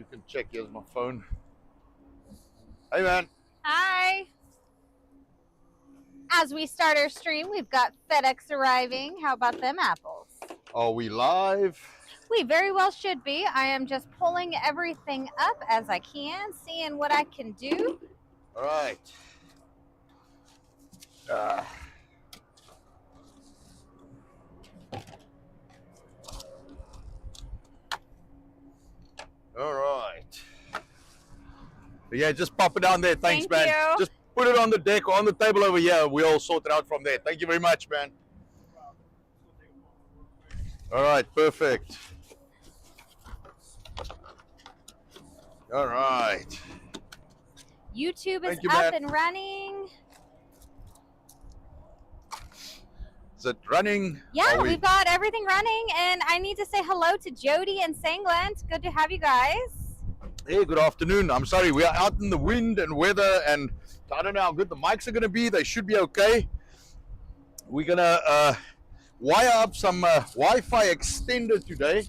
can check. Here's my phone. Hey, man. Hi. As we start our stream, we've got FedEx arriving. How about them apples? Are we live? We very well should be. I am just pulling everything up as I can, seeing what I can do. All right. All right. Yeah, just pop it down there. Thanks, Thank man. you. Just put it on the deck or on the table over here. We'll sort it out from there. Thank you very much, man. All right, perfect. All right. YouTube is Thank you, up man. and running. Is it running? Yeah, we've got everything running, and I need to say hello to Jody and Sangland. Good to have you guys. Hey, good afternoon. I'm sorry, we are out in the wind and weather, and I don't know how good the mics are going to be. They should be okay. We're going to wire up some Wi-Fi extender today.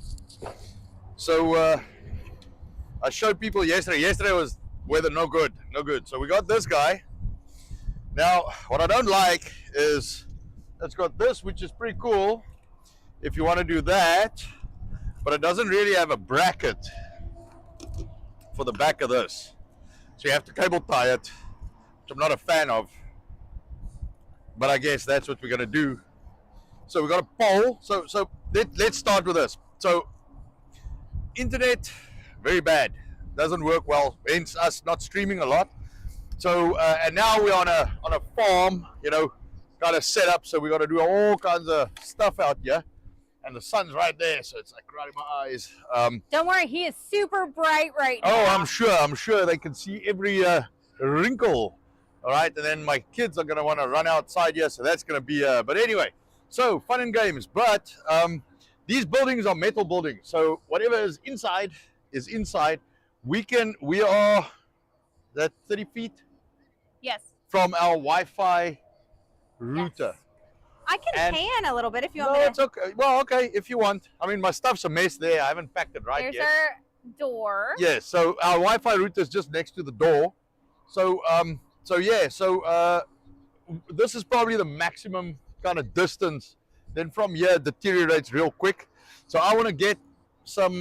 So I showed people yesterday. Yesterday was weather no good. So we got this guy. Now, what I don't like is it's got this, which is pretty cool if you want to do that, but it doesn't really have a bracket for the back of this. So you have to cable tie it, which I'm not a fan of, but I guess that's what we're going to do. So we got a pole. So let's start with this. So internet, very bad. Doesn't work well, hence us not streaming a lot. So and now we're on a farm, you know, got a set up, so we got to do all kinds of stuff out here, and the sun's right there, so it's like right in my eyes. Don't worry, he is super bright right now. Oh, I'm sure they can see every wrinkle. All right, and then my kids are gonna want to run outside here, so that's gonna be. But anyway, so fun and games. But these buildings are metal buildings, so whatever is inside is inside. We are that 30 feet. Yes. From our Wi-Fi router. Yes. I can pan a little bit if you want No, me to. it's okay. Well, okay, if you want. I mean, my stuff's a mess there. I haven't packed it right There's yet. our door. Yeah, so our Wi-Fi router is just next to the door. So, this is probably the maximum kind of distance. Then from here, it deteriorates real quick. So I want to get some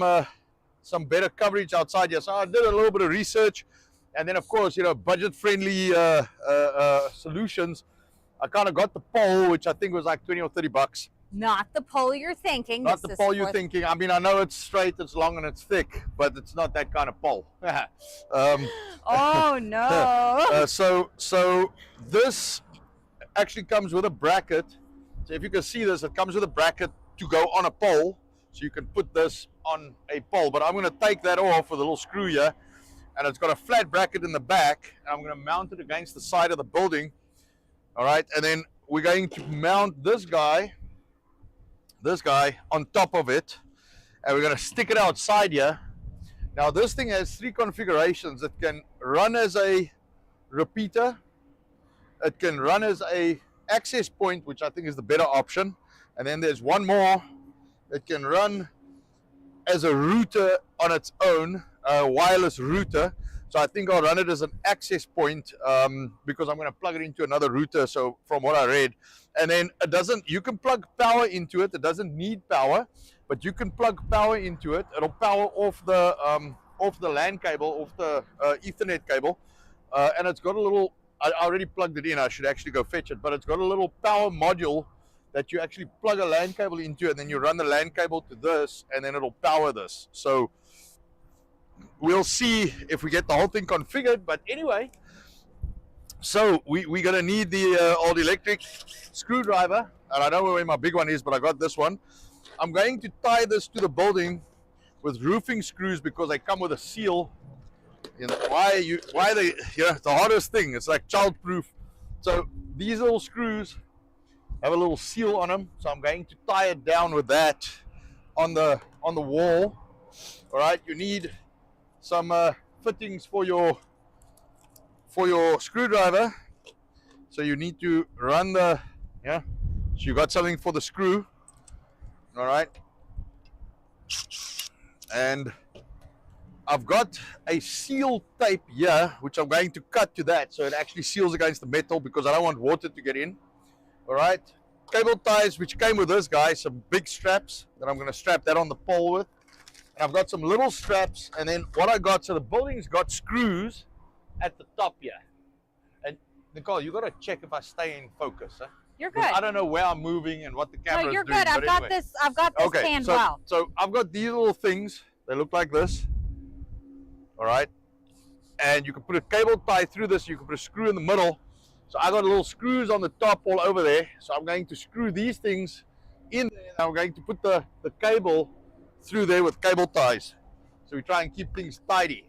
better coverage outside here. So I did a little bit of research, and then of course, you know, budget-friendly solutions. I kind of got the pole, which I think was like 20 or 30 bucks. Not the pole you're thinking. Not the pole you're thinking. I mean, I know it's straight, it's long, and it's thick, but it's not that kind of pole. Oh no! So this actually comes with a bracket. So if you can see this, it comes with a bracket to go on a pole. So you can put this on a pole. But I'm going to take that off with a little screw here, and it's got a flat bracket in the back, and I'm going to mount it against the side of the building. All right, and then we're going to mount this guy on top of it, and we're going to stick it outside here. Now this thing has 3 configurations. It can run as a repeater, it can run as a access point, which I think is the better option, and then there's one more. It can run as a router on its own, a wireless router. So I think I'll run it as an access point because I'm going to plug it into another router. So from what I read, and then it doesn't. You can plug power into it. It doesn't need power, but you can plug power into it. It'll power off the LAN cable, off the Ethernet cable, and it's got a little. I already plugged it in. I should actually go fetch it, but it's got a little power module that you actually plug a LAN cable into, and then you run the LAN cable to this, and then it'll power this. So we'll see if we get the whole thing configured, but anyway, so we're going to need the old electric screwdriver, and I don't know where my big one is, but I got this one. I'm going to tie this to the building with roofing screws because they come with a seal. You know, why they, you know, the hardest thing, it's like child-proof. So these little screws have a little seal on them, so I'm going to tie it down with that on the wall. All right, you need some fittings for your screwdriver, so you need to run the so you got something for the screw. All right, and I've got a seal tape here, which I'm going to cut to that so it actually seals against the metal because I don't want water to get in. All right. Cable ties, which came with this guy, some big straps that I'm going to strap that on the pole with. And I've got some little straps, and then what I got, so the building's got screws at the top here. And Nicole, you got to check if I stay in focus. Huh? You're good. I don't know where I'm moving and what the camera is doing. No, you're good. I've got this. I've got this canned well. So I've got these little things. They look like this. All right. And you can put a cable tie through this. You can put a screw in the middle. So I got little screws on the top all over there. So I'm going to screw these things in there. And I'm going to put the cable through there with cable ties. So we try and keep things tidy.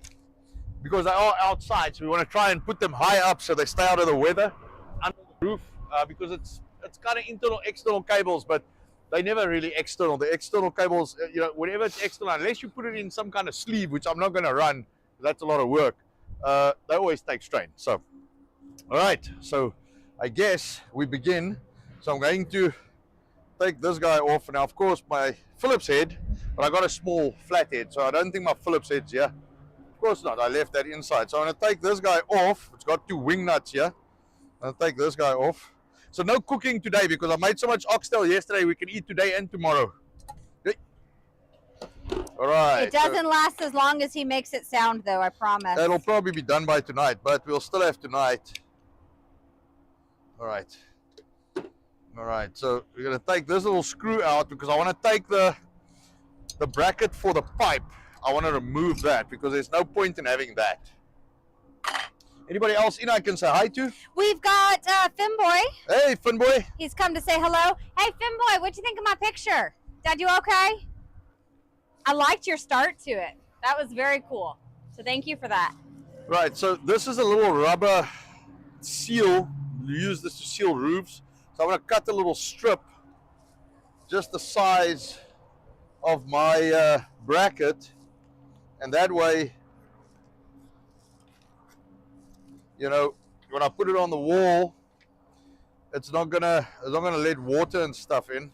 Because they are outside, so we want to try and put them high up so they stay out of the weather under the roof. Because it's kind of internal, external cables, but they never really external. The external cables, you know, whenever it's external, unless you put it in some kind of sleeve, which I'm not going to run, that's a lot of work. They always take strain. So, all right. So, I guess we begin. So I'm going to take this guy off. Now, of course, my Phillips head, but I got a small flat head, so I don't think my Phillips head's here. Of course not. I left that inside. So I'm going to take this guy off. It's got 2 wing nuts here. I'm going to take this guy off. So no cooking today because I made so much oxtail yesterday. We can eat today and tomorrow. Okay. All right. It doesn't last as long as he makes it sound, though, I promise. That'll probably be done by tonight, but we'll still have tonight. All right. All right. So we're going to take this little screw out because I want to take the bracket for the pipe. I want to remove that because there's no point in having that. Anybody else in I can say hi to? We've got Finboy. Hey, Finboy. He's come to say hello. Hey, Finboy, what'd you think of my picture? Did I do okay? I liked your start to it. That was very cool. So thank you for that. Right, so this is a little rubber seal. You use this to seal roofs. So I'm going to cut a little strip, just the size of my bracket. And that way, you know, when I put it on the wall, it's not gonna let water and stuff in.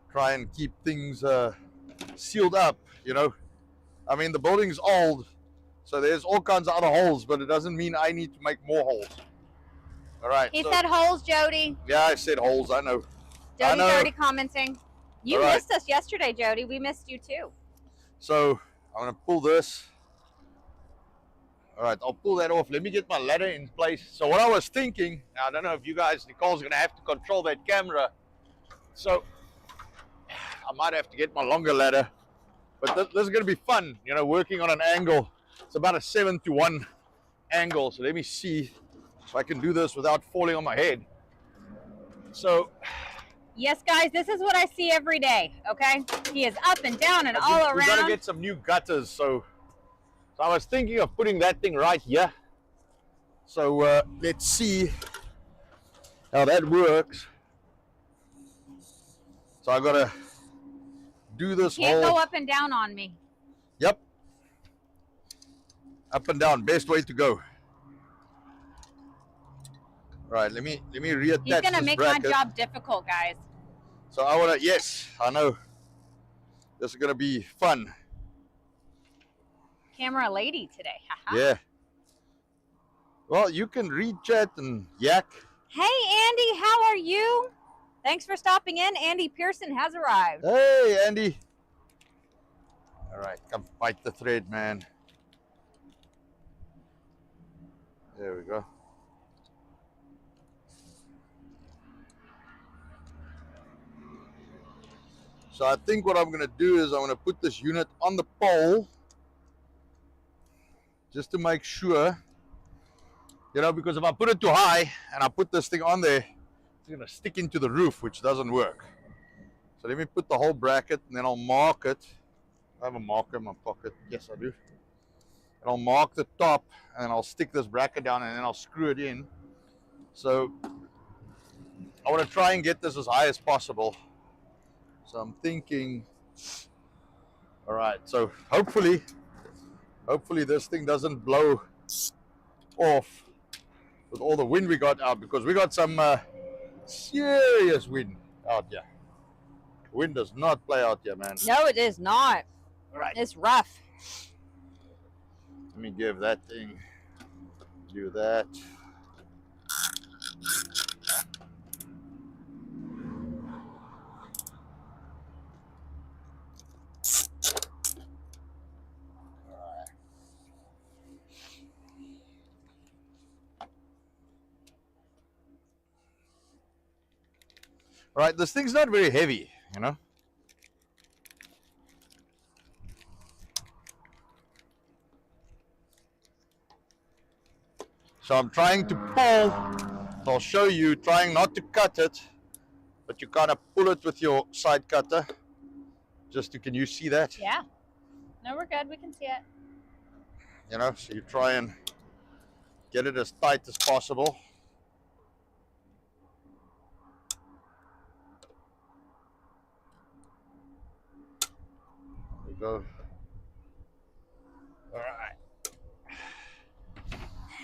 Try and keep things sealed up, you know. I mean, the building's old, so there's all kinds of other holes, but it doesn't mean I need to make more holes. All right. He said holes, Jody. Yeah, I said holes. I know. Jody's already commenting. You right. missed us yesterday, Jody. We missed you too. So I'm gonna pull this. All right, I'll pull that off. Let me get my ladder in place. So what I was thinking, I don't know if you guys, Nicole's going to have to control that camera. So I might have to get my longer ladder. But this is going to be fun, you know, working on an angle. It's about a 7-to-1 angle. So let me see if I can do this without falling on my head. So. Yes, guys, this is what I see every day, okay? He is up and down and all around. We've got to get some new gutters, so I was thinking of putting that thing right here. So let's see how that works. So I gotta do this whole. Can't go up and down on me. Yep. Up and down, best way to go. Right, let me reattach He's gonna this make bracket. my job difficult, guys. So I wanna, yes, I know. This is gonna be fun. Camera lady today. Haha. Yeah. Well, you can read chat and yak. Hey, Andy, how are you? Thanks for stopping in. Andy Pearson has arrived. Hey, Andy. All right, come fight the thread, man. There we go. So I think what I'm going to do is I'm going to put this unit on the pole just to make sure, you know, because if I put it too high and I put this thing on there, it's going to stick into the roof, which doesn't work. So let me put the whole bracket and then I'll mark it. I have a marker in my pocket. Yes, I do. And I'll mark the top and then I'll stick this bracket down and then I'll screw it in. So I want to try and get this as high as possible. So I'm thinking, all right, so hopefully this thing doesn't blow off with all the wind we got out, because we got some serious wind out here. Wind does not play out here, man. No, it is not. All right. It's rough. Let me give that thing, do that. All right, this thing's not very heavy, you know. So I'm trying to pull. So I'll show you, trying not to cut it, but you kind of pull it with your side cutter. Just to, can you see that? Yeah. No, we're good. We can see it. You know, so you try and get it as tight as possible. There we go. All right.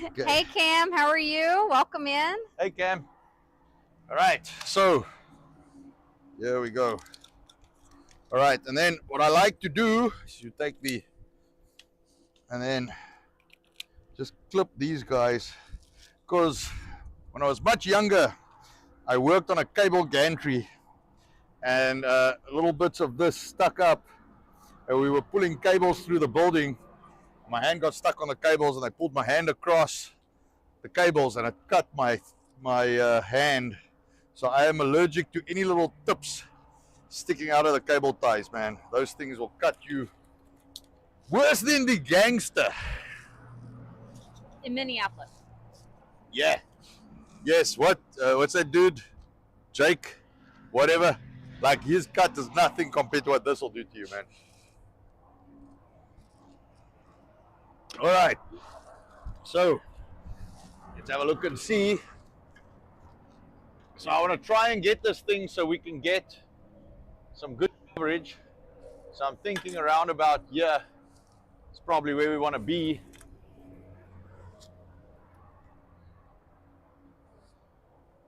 Okay. Hey, Cam, how are you? Welcome in. Hey, Cam. All right, so here we go. All right, and then what I like to do is you take the, and then just clip these guys, because when I was much younger, I worked on a cable gantry, and little bits of this stuck up, and we were pulling cables through the building. My hand got stuck on the cables, and I pulled my hand across the cables, and it cut my hand. So I am allergic to any little tips sticking out of the cable ties, man. Those things will cut you worse than the gangster. In Minneapolis. Yeah. Yes, what's that dude? Jake? Whatever. Like, his cut is nothing compared to what this will do to you, man. All right. So, let's have a look and see. So I want to try and get this thing so we can get some good coverage. So I'm thinking around about here. It's probably where we want to be.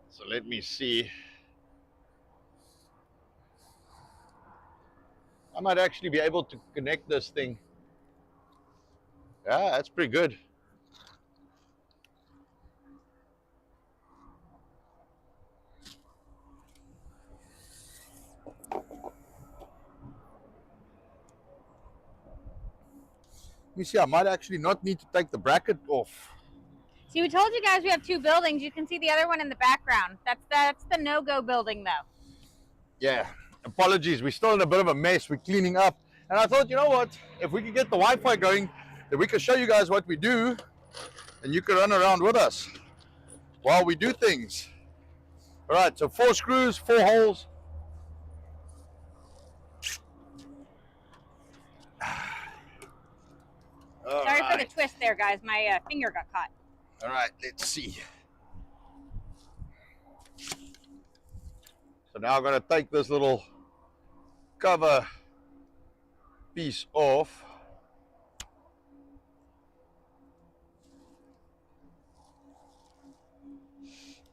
So let me see. I might actually be able to connect this thing. Yeah, that's pretty good. Let me see, I might actually not need to take the bracket off. See, we told you guys we have two buildings. You can see the other one in the background. That's the no-go building, though. Yeah, apologies. We're still in a bit of a mess. We're cleaning up. And I thought, you know what? If we could get the Wi-Fi going, then we could show you guys what we do. And you could run around with us while we do things. All right, so 4 screws, 4 holes. Sorry for the twist there, guys. My finger got caught. All right, let's see. So now I'm going to take this little cover piece off.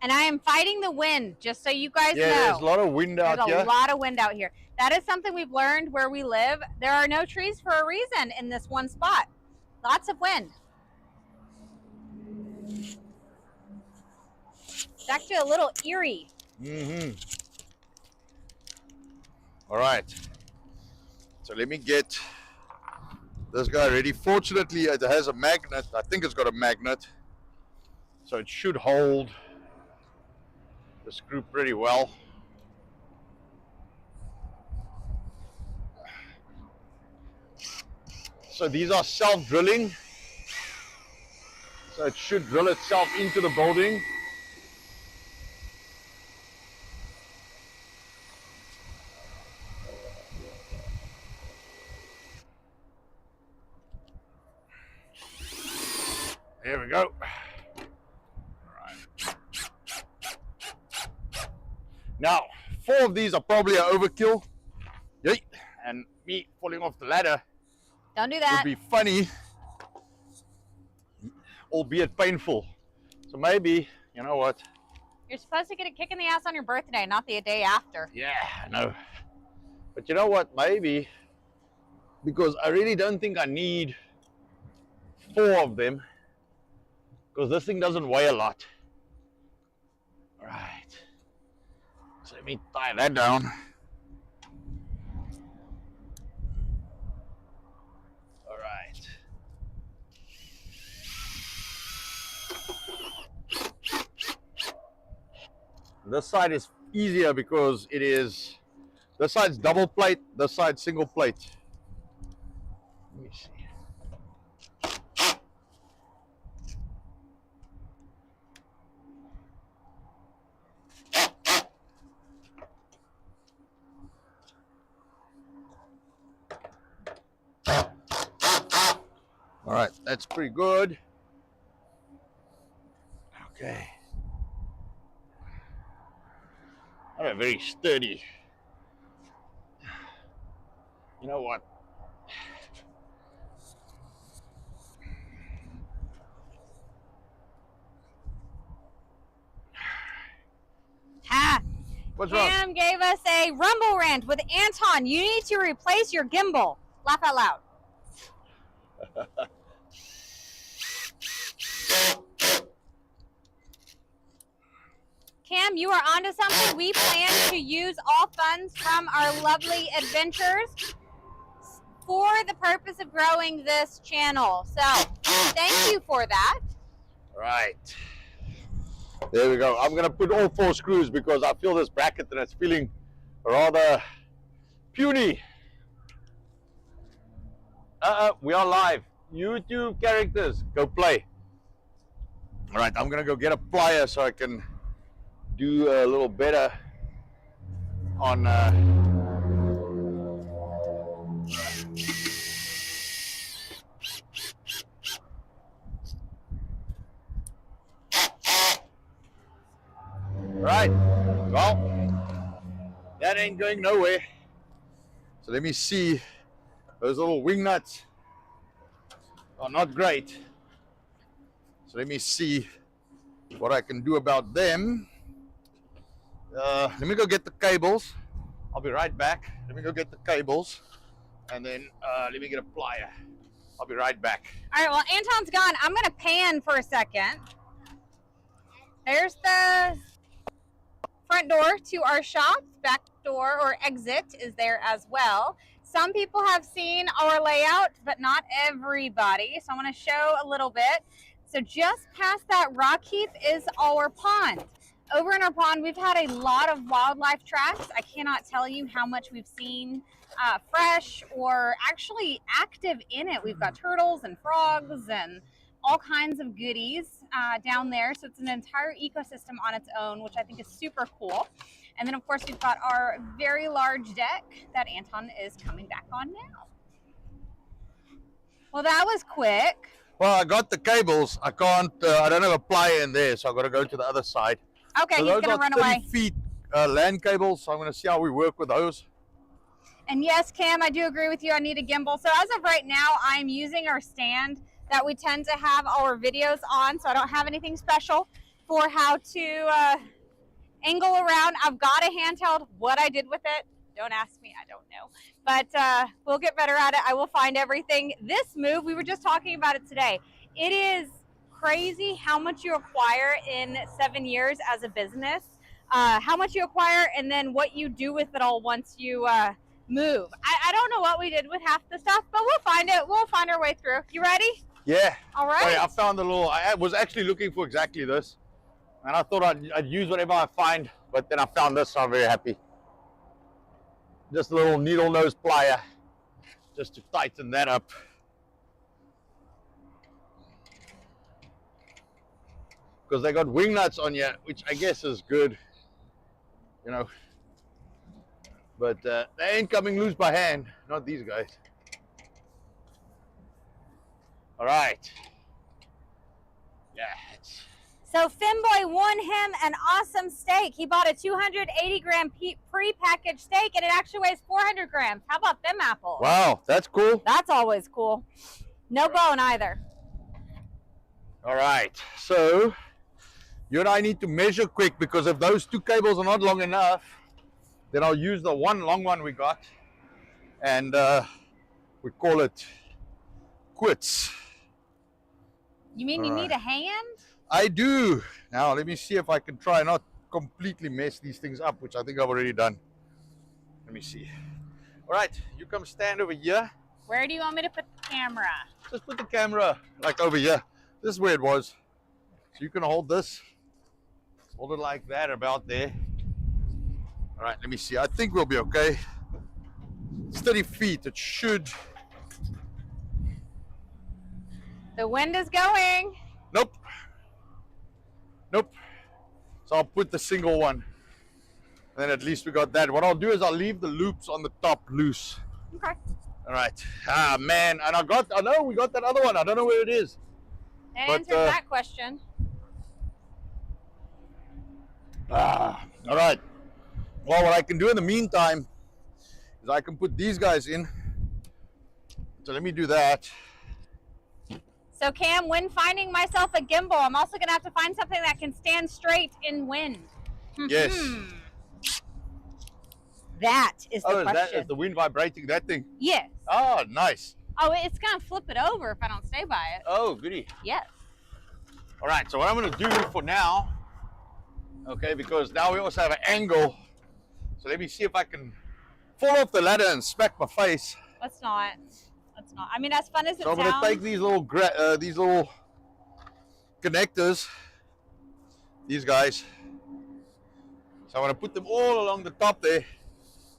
And I am fighting the wind, just so you guys know. Yeah, there's a lot of wind out here. There's a lot of wind out here. That is something we've learned where we live. There are no trees for a reason in this one spot. Lots of wind. It's actually a little eerie. Mm-hmm. All right. So let me get this guy ready. Fortunately, it has a magnet. I think it's got a magnet. So it should hold the screw pretty well. So these are self-drilling. So it should drill itself into the building. There we go. All right. Now, 4 of these are probably an overkill. Yay. And me falling off the ladder Don't do that. would be funny, albeit painful. So maybe, you know what? You're supposed to get a kick in the ass on your birthday, not the day after. Yeah, I know. But you know what? Maybe because I really don't think I need 4 of them, because this thing doesn't weigh a lot. All right, so let me tie that down. All right. This side is easier because this side's double plate, this side's single plate. Let me see. All right, that's pretty good. Okay. All right, very sturdy. You know what? Ha! What's wrong? Cam gave us a rumble rant with Anton. You need to replace your gimbal. Laugh out loud. Cam, you are onto something. We plan to use all funds from our lovely adventures for the purpose of growing this channel. So thank you for that. Right. There we go. I'm going to put all 4 screws because I feel this bracket and it's feeling rather puny. We are live. YouTube characters, go play. All right, I'm going to go get a plier so I can do a little better on right. Well, that ain't going nowhere. So let me see. Those little wing nuts are not great. So let me see what I can do about them. Let me go get the cables. I'll be right back. Let me go get the cables. And then let me get a plier. I'll be right back. All right, well, Anton's gone. I'm going to pan for a second. There's the front door to our shop. Back door or exit is there as well. Some people have seen our layout, but not everybody. So I want to show a little bit. So just past that rock heap is our pond. Over in our pond, we've had a lot of wildlife tracks. I cannot tell you how much we've seen fresh or actually active in it. We've got turtles and frogs and all kinds of goodies down there. So it's an entire ecosystem on its own, which I think is super cool. And then, of course, we've got our very large deck that Anton is coming back on now. Well, that was quick. Well, I got the cables. I can't, I don't have a plier in there, so I've got to go to the other side. Okay, So he's those going to are run 30 away. feet land cables, so I'm going to see how we work with those. And yes, Cam, I do agree with you. I need a gimbal. So as of right now, I'm using our stand that we tend to have our videos on, so I don't have anything special for how to angle around. I've got a handheld. What I did with it, don't ask me. I don't know. But we'll get better at it. I will find everything. This move, we were just talking about it today. It is crazy how much you acquire in 7 years as a business, how much you acquire, and then what you do with it all once you move. I don't know what we did with half the stuff, but we'll find it. We'll find our way through. You ready? Yeah. All right. Sorry, I found the little, I was actually looking for exactly this. And I thought I'd use whatever I find, but then I found this, so I'm very happy. Just a little needle nose plier, just to tighten that up. Because they got wing nuts on here, which I guess is good, you know. But they ain't coming loose by hand, not these guys. All right. Yeah. So Femboy won him an awesome steak. He bought a 280-gram pre-packaged steak, and it actually weighs 400 grams. How about them apples? Wow, that's cool. That's always cool. No bone either. All right, so you and I need to measure quick, because if those 2 cables are not long enough, then I'll use the one long one we got, and we call it quits. You mean you need a hand? I do. Now let me see if I can try not completely mess these things up, which I think I've already done. Let me see. All right, you come stand over here. Where do you want me to put the camera? Just put the camera like over here. This is where it was. So you can hold this. Hold it like that, about there. All right, let me see. I think we'll be okay. It's 30 feet. It should. The wind is going. Nope. Nope. So I'll put the single one. Then at least we got that. What I'll do is I'll leave the loops on the top loose. Okay. All right. Ah, man. And I know we got that other one. I don't know where it is. That But, answers that question. All right. Well, what I can do in the meantime is I can put these guys in. So let me do that. So Cam, when finding myself a gimbal, I'm also going to have to find something that can stand straight in wind. Yes. That is the Oh, question. is the wind vibrating that thing? Yes. Oh, nice. Oh, it's going to flip it over if I don't stay by it. Oh, goody. Yes. All right, so what I'm going to do for now, okay, because now we also have an angle. So let me see if I can fall off the ladder and smack my face. Let's not. Let's not. I mean, as fun as it So I'm sounds. going to take these little connectors, these guys. So I'm going to put them all along the top there.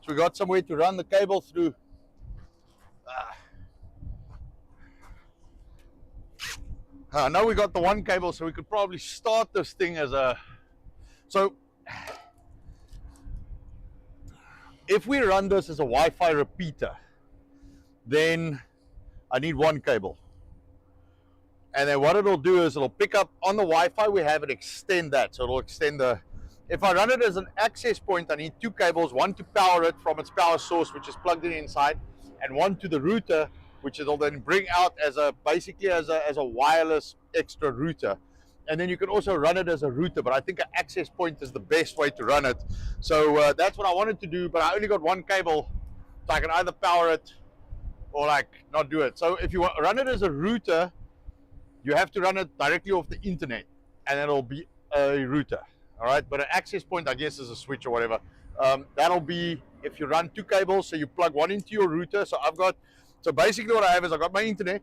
So we got somewhere to run the cable through. Now we got the one cable, so we could probably start this thing as a... So if we run this as a Wi-Fi repeater, then I need one cable. And then what it'll do is it'll pick up on the Wi-Fi we have and extend that. So it'll extend the... If I run it as an access point, I need two cables, one to power it from its power source, which is plugged in inside, and one to the router, which it'll then bring out as a basically as a wireless extra router. And then you can also run it as a router, but I think an access point is the best way to run it. So that's what I wanted to do, but I only got one cable, so I can either power it or like not do it. So if you run it as a router, you have to run it directly off the internet, and it'll be a router. All right, but an access point, I guess, is a switch or whatever. That'll be if you run two cables, so you plug one into your router. So basically what I have is I've got my internet,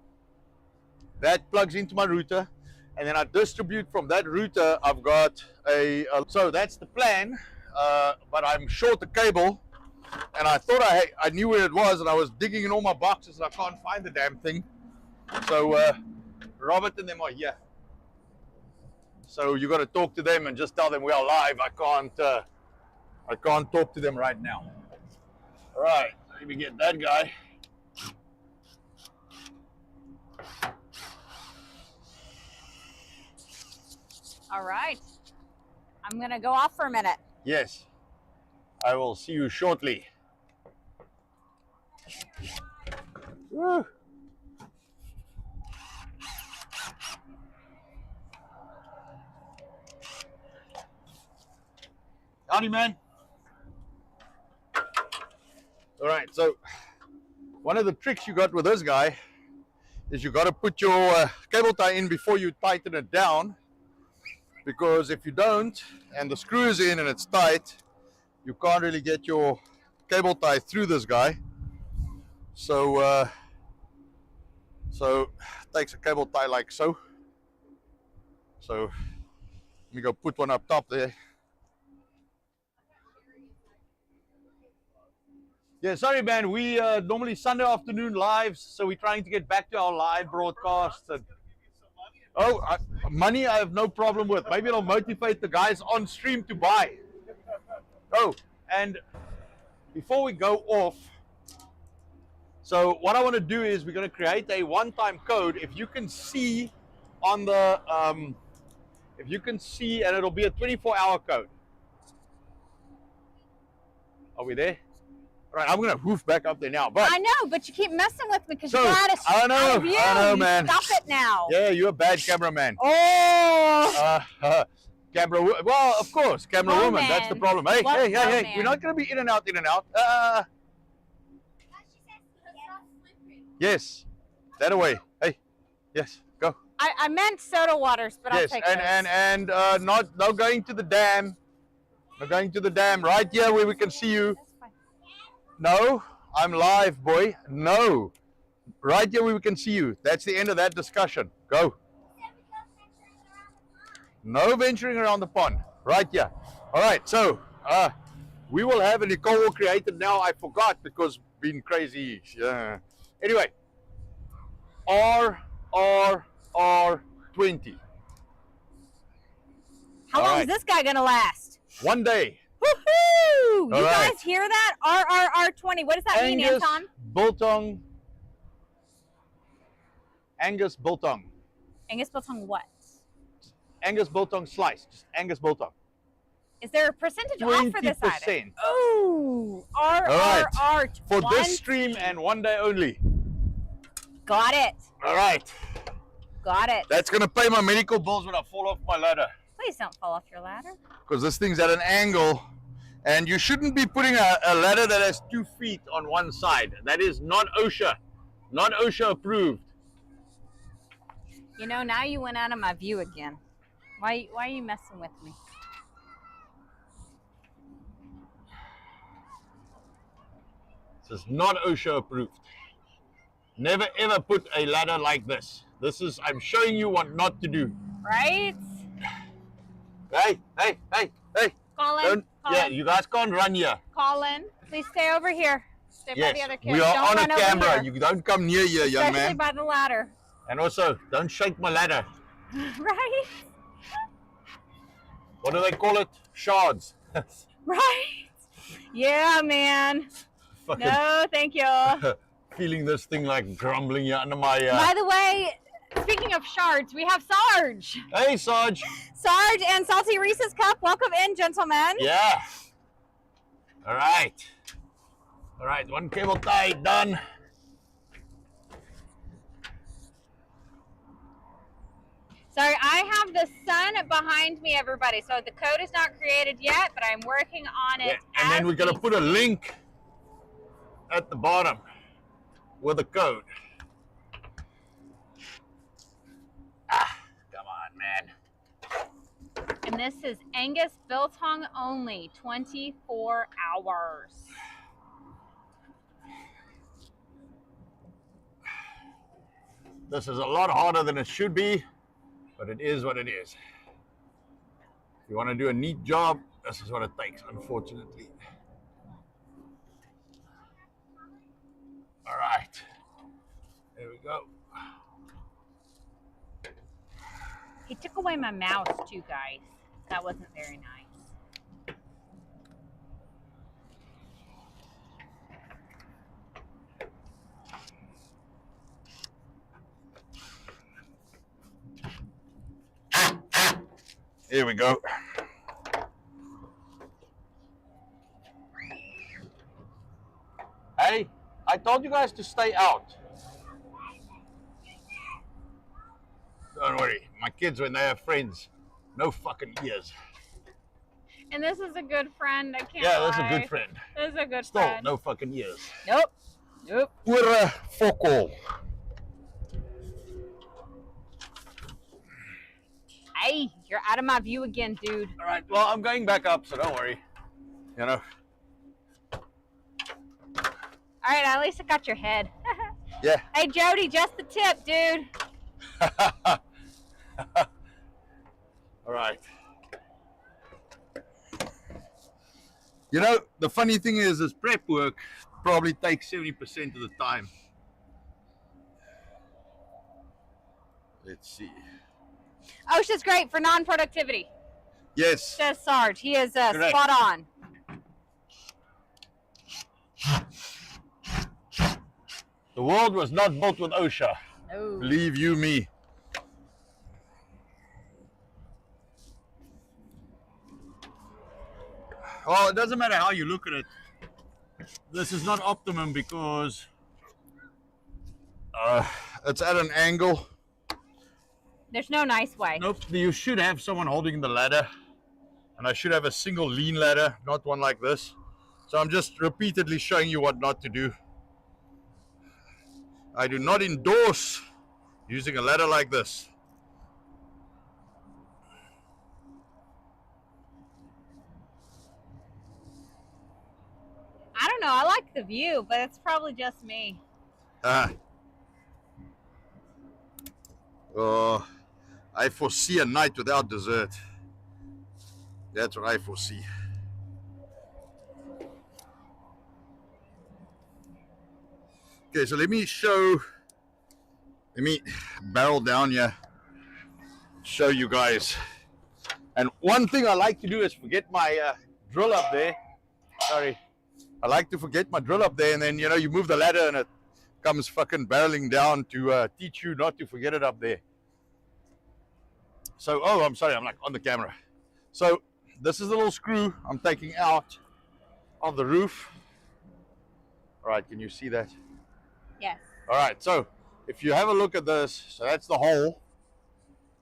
that plugs into my router, and then I distribute from that router. I've got so that's the plan, but I'm short a cable, and I thought I knew where it was, and I was digging in all my boxes, and I can't find the damn thing. So Robert and them are here. So you got to talk to them and just tell them we are live. I can't talk to them right now. All right, let me get that guy. All right. I'm going to go off for a minute. Yes, I will see you shortly. Woo. Howdy, man. All right, so one of the tricks you got with this guy is you got to put your cable tie in before you tighten it down, because if you don't and the screw is in and it's tight, you can't really get your cable tie through this guy. So it takes a cable tie like so. So let me go put one up top there. Yeah, sorry, man. We normally Sunday afternoon lives, so we're trying to get back to our live broadcasts. And money I have no problem with. Maybe it'll motivate the guys on stream to buy. Oh, and before we go off, so what I want to do is we're going to create a one-time code. If you can see on the, and it'll be a 24-hour code. Are we there? All right, I'm going to hoof back up there now. But I know, but you keep messing with me because so, you're out of view. I know, man. Stop it now. Yeah, you're a bad cameraman. Oh. Well, of course, camera woman. Man. That's the problem. Hey, What hey. man? We're not going to be in and out. Yes. That away. Hey. Yes. Go. I meant soda waters, but I'll Yes. take And not going to the dam. Not going to the dam. Right here where we can see you. That's fine. No. I'm live, boy. No. Right here where we can see you. That's the end of that discussion. Go. No venturing around the pond. Right here. All right. So, we will have a Nicole created now. I forgot because been crazy. Yeah. Anyway. R20. How All long right. is this guy gonna last? One day. Woohoo! You All right. guys hear that? RRR20. What does that mean, Angus Anton? Biltong. Angus Biltong. Angus Biltong what? Angus Biltong slice. Just Angus Biltong. Is there a percentage off for this item? 20%. Ooh, right. RRR20. For this stream and one day only. Got it. All right. Got it. That's going to pay my medical bills when I fall off my ladder. Please don't fall off your ladder. Because this thing's at an angle. And you shouldn't be putting a ladder that has 2 feet on one side. That is not OSHA. Not OSHA approved. You know, now you went out of my view again. Why are you messing with me? This is not OSHA approved. Never ever put a ladder like this. This is, I'm showing you what not to do. Right? Hey. Colin. Yeah, you guys can't run here. Colin, please stay over here. Stay by the other kids. We are Don't on a run over camera. here. You don't come near here, young Especially man. by the ladder. And also, don't shake my ladder. Right? What do they call it? Shards. Right? Yeah, man. Fucking No, thank you. feeling this thing like grumbling here under my... By the way, speaking of shards, we have Sarge. Hey, Sarge. Sarge and Salty Reese's Cup. Welcome in, gentlemen. Yeah. All right. All right, one cable tie done. Sorry, I have the sun behind me, everybody. So the code is not created yet, but I'm working on it. Yeah, and then we're going to put a link at the bottom with a code. Come on, man. And this is Angus Biltong only, 24 hours. This is a lot harder than it should be, but it is what it is. If you want to do a neat job, this is what it takes, unfortunately. All right. There we go. He took away my mouse too, guys. That wasn't very nice. Here we go. Hey, I told you guys to stay out. Don't worry, my kids, when they have friends, no fucking ears. And this is a good friend. I can't Yeah, lie. that's a good friend. This is a good Still, friend. no fucking ears. Nope. Nope. We're a focal. Hey, you're out of my view again, dude. All right, well, I'm going back up, so don't worry. You know. All right, at least I got your head. Yeah. Hey, Jody, just the tip, dude. All right. You know, the funny thing is prep work probably takes 70% of the time. Let's see. OSHA's great for non-productivity, Yes. says Sarge. He is Correct. spot on. The world was not built with OSHA. No. Believe you me. Well, it doesn't matter how you look at it. This is not optimum because it's at an angle. There's no nice way. Nope, you should have someone holding the ladder. And I should have a single lean ladder, not one like this. So I'm just repeatedly showing you what not to do. I do not endorse using a ladder like this. I don't know. I like the view, but it's probably just me. Oh, I foresee a night without dessert. That's what I foresee. Okay, so let me barrel down here, show you guys. And one thing I like to do is forget my drill up there. Sorry. I like to forget my drill up there, and then, you move the ladder and it comes fucking barreling down to teach you not to forget it up there. So, oh, I'm sorry, I'm like on the camera. So, this is the little screw I'm taking out of the roof. All right, can you see that? Yes. All right, so if you have a look at this, so that's the hole.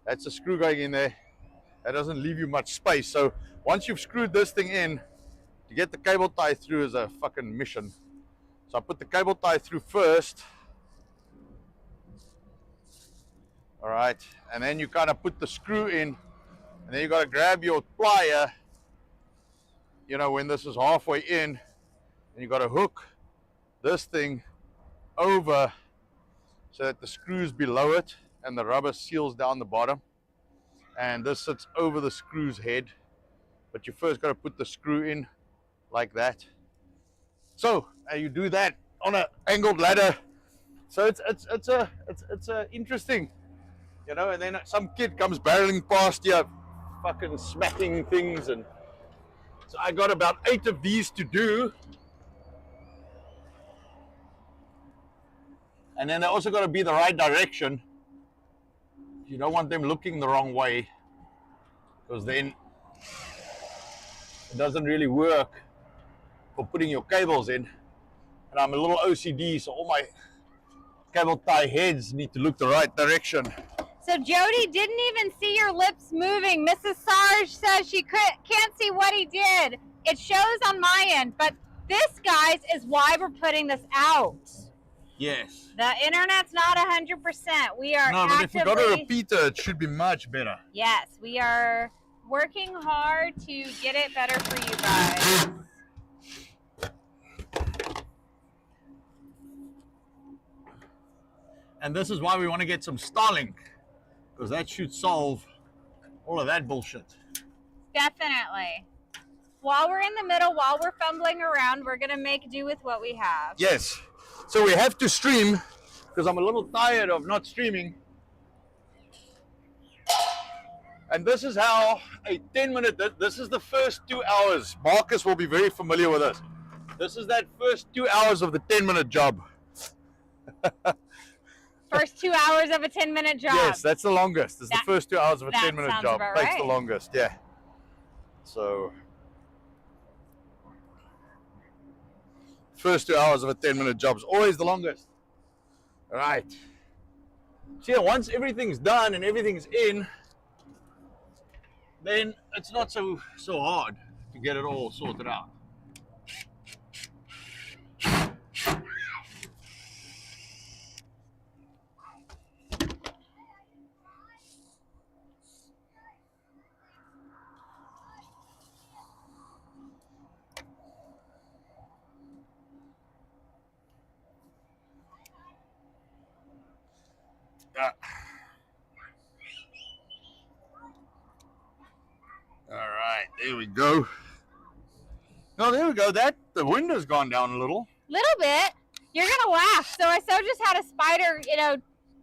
That's the screw going in there. That doesn't leave you much space. So once you've screwed this thing in, to get the cable tie through is a fucking mission. So I put the cable tie through first. All right, and then you kind of put the screw in, and then you got to grab your plier, when this is halfway in, and you got to hook this thing over so that the screw's below it and the rubber seals down the bottom, and this sits over the screw's head. But you first got to put the screw in like that. So you do that on an angled ladder. So it's interesting, and then some kid comes barreling past you, fucking smacking things, and so I got about 8 of these to do. And then they also got to be the right direction. You don't want them looking the wrong way, because then it doesn't really work for putting your cables in. And I'm a little OCD, so all my cable tie heads need to look the right direction. So Jody didn't even see your lips moving. Mrs. Sarge says she can't see what he did. It shows on my end, but this, guys, is why we're putting this out. Yes. The internet's not 100%. We are No, but if we got a repeater, it should be much better. Yes, we are working hard to get it better for you guys. And this is why we want to get some Starlink, because that should solve all of that bullshit. Definitely. While we're in the middle, while we're fumbling around, we're going to make do with what we have. Yes. So we have to stream, because I'm a little tired of not streaming. And this is how a 10-minute, this is the first 2 hours. Marcus will be very familiar with this. This is that first 2 hours of the 10-minute job. First 2 hours of a 10-minute job. Yes, that's the longest. It's the first 2 hours of a 10-minute job. About Takes right. the longest, yeah. So first 2 hours of a 10-minute job is always the longest. All right. So yeah, once everything's done and everything's in, then it's not so hard to get it all sorted out. All right, there we go. Oh, there we go. The window's gone down a little. Little bit. You're gonna laugh. So I just had a spider,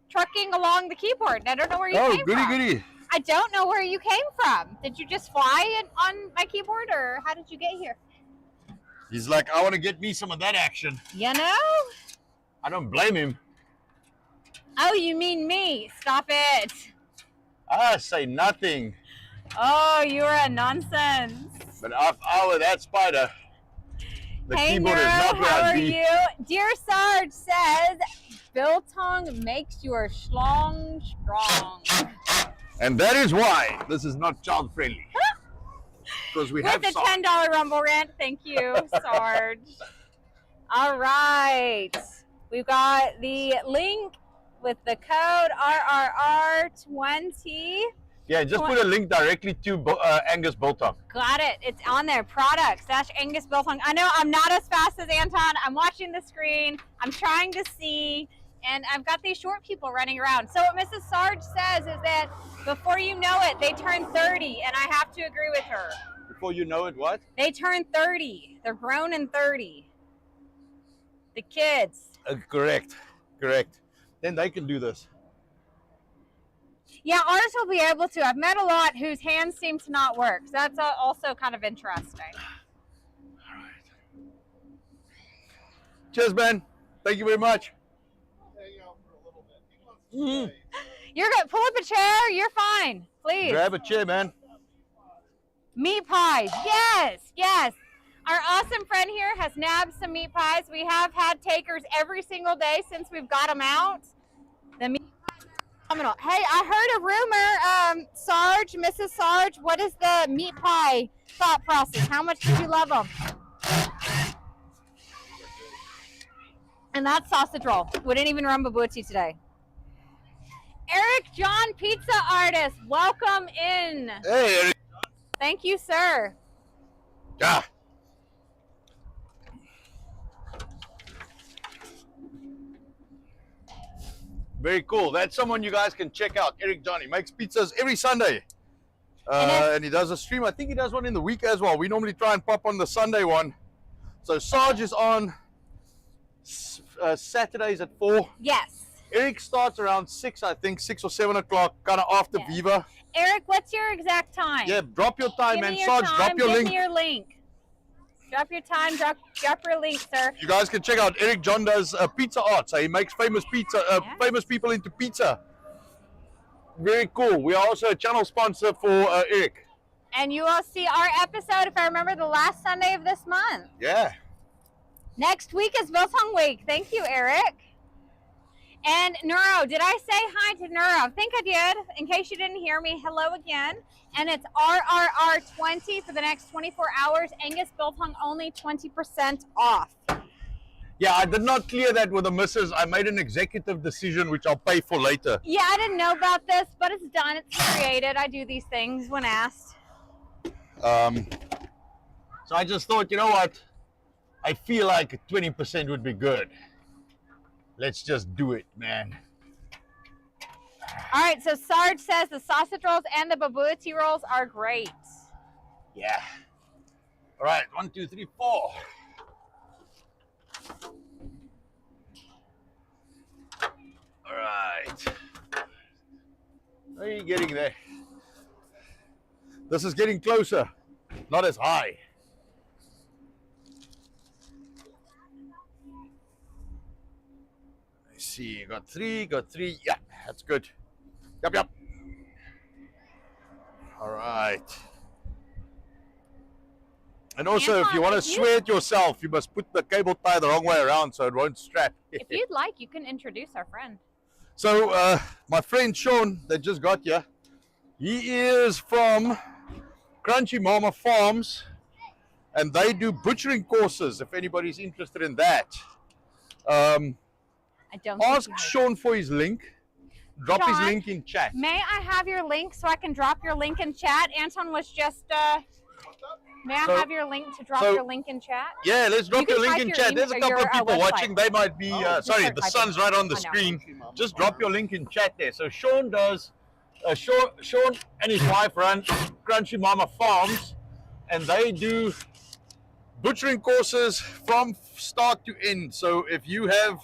trucking along the keyboard. I don't know where you came from. Oh, goody. I don't know where you came from. Did you just fly on my keyboard, or how did you get here? He's like, I want to get me some of that action. I don't blame him. Oh, you mean me? Stop it. I say nothing. Oh, you're a nonsense. But if I were that spider, the keyboard Nero, is not where how I'd are be. you? Dear Sarge says, biltong makes your schlong strong. And that is why this is not child friendly. Because we have With the $10 Rumble rant, thank you, Sarge. All right. We've got the link with the code RRR20. Yeah, just put a link directly to Angus Biltong. Got it. It's on there. Products / Angus Biltong. I know I'm not as fast as Anton. I'm watching the screen. I'm trying to see. And I've got these short people running around. So what Mrs. Sarge says is that before you know it, they turn 30. And I have to agree with her. Before you know it, what? They turn 30. They're grown and 30. The kids. Correct. Then they can do this. Yeah, ours will be able to. I've met a lot whose hands seem to not work. So that's also kind of interesting. All right. Cheers, man. Thank you very much. Hang out for a little bit. He wants to Mm-hmm. stay. You're good. Pull up a chair. You're fine. Please. Grab a chair, man. Meat pies. Yes. Our awesome friend here has nabbed some meat pies. We have had takers every single day since we've got them out. The meat pies are phenomenal. Hey, I heard a rumor, Sarge, Mrs. Sarge, what is the meat pie thought process? How much did you love them? And that's sausage roll. We didn't even run babuchi today. Eric John, pizza artist, welcome in. Hey, Eric. Thank you, sir. Yeah. Very cool. That's someone you guys can check out. Eric John. He makes pizzas every Sunday. And he does a stream. I think he does one in the week as well. We normally try and pop on the Sunday one. So Sarge is on Saturdays at 4. Yes. Eric starts around 6, I think, 6 or 7 o'clock, kind of after Yeah. Viva. Eric, what's your exact time? Yeah, drop your time, Give man. me your Sarge, time. drop your Give link. me your link. Drop your time. Drop your link, sir. You guys can check out Eric John does pizza art. So he makes famous famous people into pizza. Very cool. We are also a channel sponsor for Eric. And you will see our episode, if I remember, the last Sunday of this month. Yeah. Next week is Biltong Week. Thank you, Eric. And Neuro, did I say hi to Neuro? I think I did. In case you didn't hear me, hello again. And it's RRR20 for the next 24 hours. Angus Biltong only 20% off. Yeah, I did not clear that with the missus. I made an executive decision, which I'll pay for later. Yeah, I didn't know about this, but it's done. It's created. I do these things when asked. So I just thought, you know what? I feel like 20% would be good. Let's just do it, man. All right, so Sarge says the sausage rolls and the babuchi rolls are great. Yeah. All right, 1, 2, 3, 4. All right. How are you getting there? This is getting closer, not as high. Let's see, got three. Yeah, that's good. Yep. All right. And also, if you want to swear it yourself, you must put the cable tie the wrong way around so it won't strap. If you'd like, you can introduce our friend. So, my friend Sean that just got here, he is from Crunchy Mama Farms, and they do butchering courses, if anybody's interested in that. I don't Ask think you Sean for his link. Drop his Sean, link in chat. May I have your link so I can drop your link in chat? Anton was just, may I have your link to drop your link in chat? Yeah, let's drop You your can link type in your chat. There's a email- couple of your, people website. watching. They might be, sorry, start the typing. sun's right on the I know. screen. Just drop your link in chat there. So Sean does, Sean and his wife run Crunchy Mama Farms, and they do butchering courses from start to end. So if you have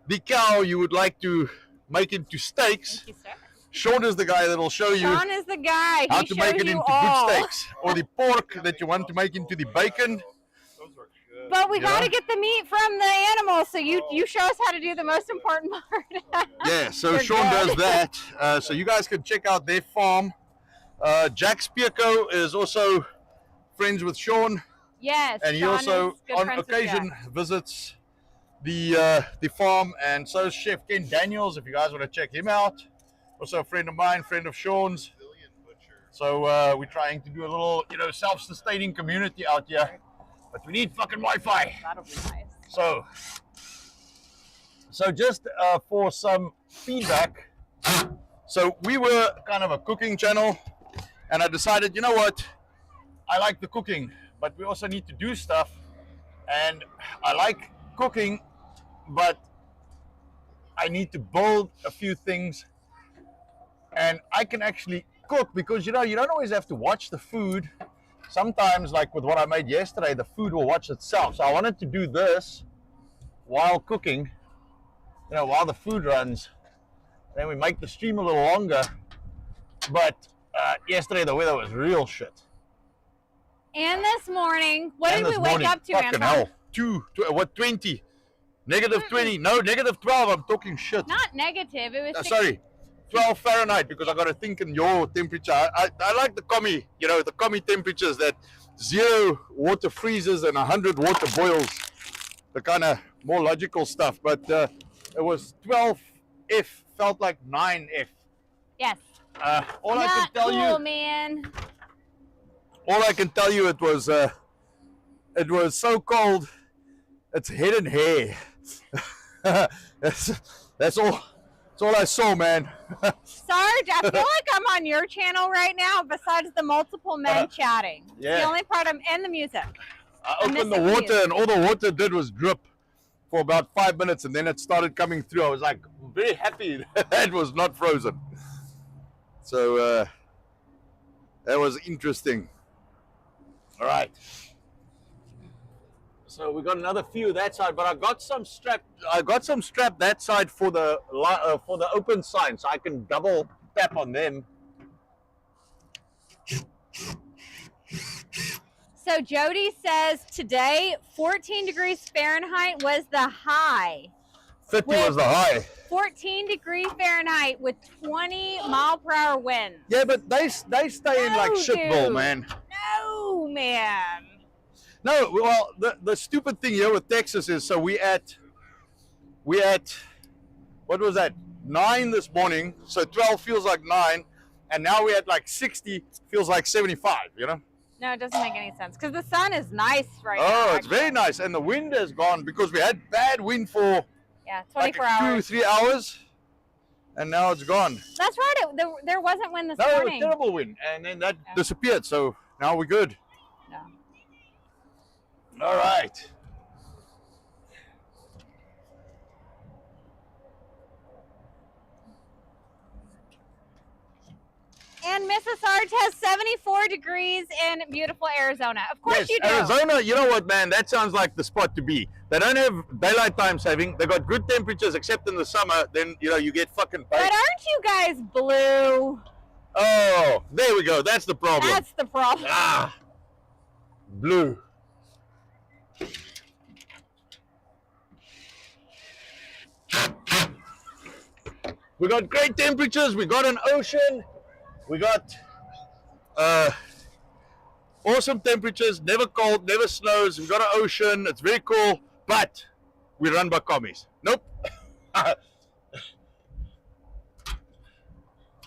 the cow you would like to make into steaks, Thank you, sir. Sean is the guy that will show you Sean is the guy. how He to shows make it you into all. good steaks, or the pork that you want to make into the bacon. Those are good. But we Yeah. got to get the meat from the animal, so you show us how to do the most important part. Yeah, so They're Sean good. does that. So you guys can check out their farm. Jack Spierko is also friends with Sean, Yes, and he Sean also is good on friends with occasion Jack. visits the farm, and so is Chef Ken Daniels, if you guys want to check him out. Also a friend of mine, friend of Sean's. Brazilian butcher. So we're trying to do a little, self-sustaining community out here, but we need fucking Wi-Fi. That'll be nice. So So just for some feedback, so we were kind of a cooking channel, and I decided, you know what, I like the cooking, but we also need to do stuff, and I like cooking, but I need to build a few things, and I can actually cook because you don't always have to watch the food. Sometimes, like with what I made yesterday, the food will watch itself. So I wanted to do this while cooking, while the food runs. Then we make the stream a little longer. But yesterday the weather was real shit. And this morning, what And did we this wake morning, up to, fucking Anton? hell. 20? Negative 20. No, negative 12. I'm talking shit. Not negative. It was Sorry. 12 Fahrenheit, because I got to think in your temperature. I like the commie, the commie temperatures that 0 water freezes and 100 water boils. The kind of more logical stuff. But it was 12 F, felt like 9 F. Yes. All Not I can tell cool, you, man. all I can tell you, it was so cold. It's head and hair. That's all. That's all I saw, man. Sarge, I feel like I'm on your channel right now. Besides the multiple men chatting, it's yeah. the only part and the music. I opened the water, and all the water did was drip for about 5 minutes, and then it started coming through. I was like very happy that it was not frozen. So that was interesting. All right. So we got another few that side, but I got some strap. That side for the open sign, so I can double tap on them. So Jody says today 14 degrees Fahrenheit was the high. 50 was the high. 14 degrees Fahrenheit with 20-mile-per-hour winds. Yeah, but they stay in like shitball, man. No, man. No, well, the stupid thing here with Texas is, so we at what was that, 9 this morning, so 12 feels like 9, and now we're at like 60, feels like 75, No, it doesn't make any sense because the sun is nice right now. Oh, it's very nice, and the wind has gone because we had bad wind for 24 like hours. 2-3 hours, and now it's gone. That's right. There wasn't wind this No, it was morning. terrible wind, and then that disappeared, so now we're good. No. All right. And Mrs. Sarge has 74 degrees in beautiful Arizona. Of course you do. Arizona, you know what, man? That sounds like the spot to be. They don't have daylight time saving. They got good temperatures, except in the summer. Then, you get fucking baked. But aren't you guys blue? Oh, there we go. That's the problem. That's the problem. Ah, blue. We got great temperatures. We got an ocean. We got awesome temperatures. Never cold, never snows. We got an ocean. It's very cool. But we run by commies. Nope. I'd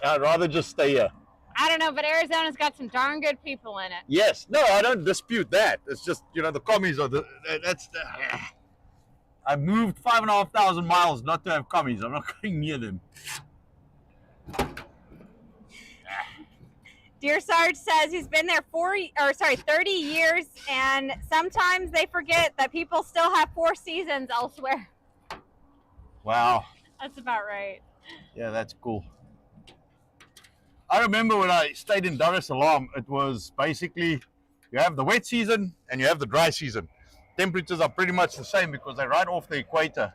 rather just stay here. I don't know, but Arizona's got some darn good people in it. Yes. No, I don't dispute that. It's just, the commies are I moved 5,500 miles not to have commies. I'm not going near them. Dear Sarge says he's been there 30 years, and sometimes they forget that people still have 4 seasons elsewhere. Wow. That's about right. Yeah, that's cool. I remember when I stayed in Dar es Salaam, it was basically, you have the wet season and you have the dry season. Temperatures are pretty much the same because they're right off the equator.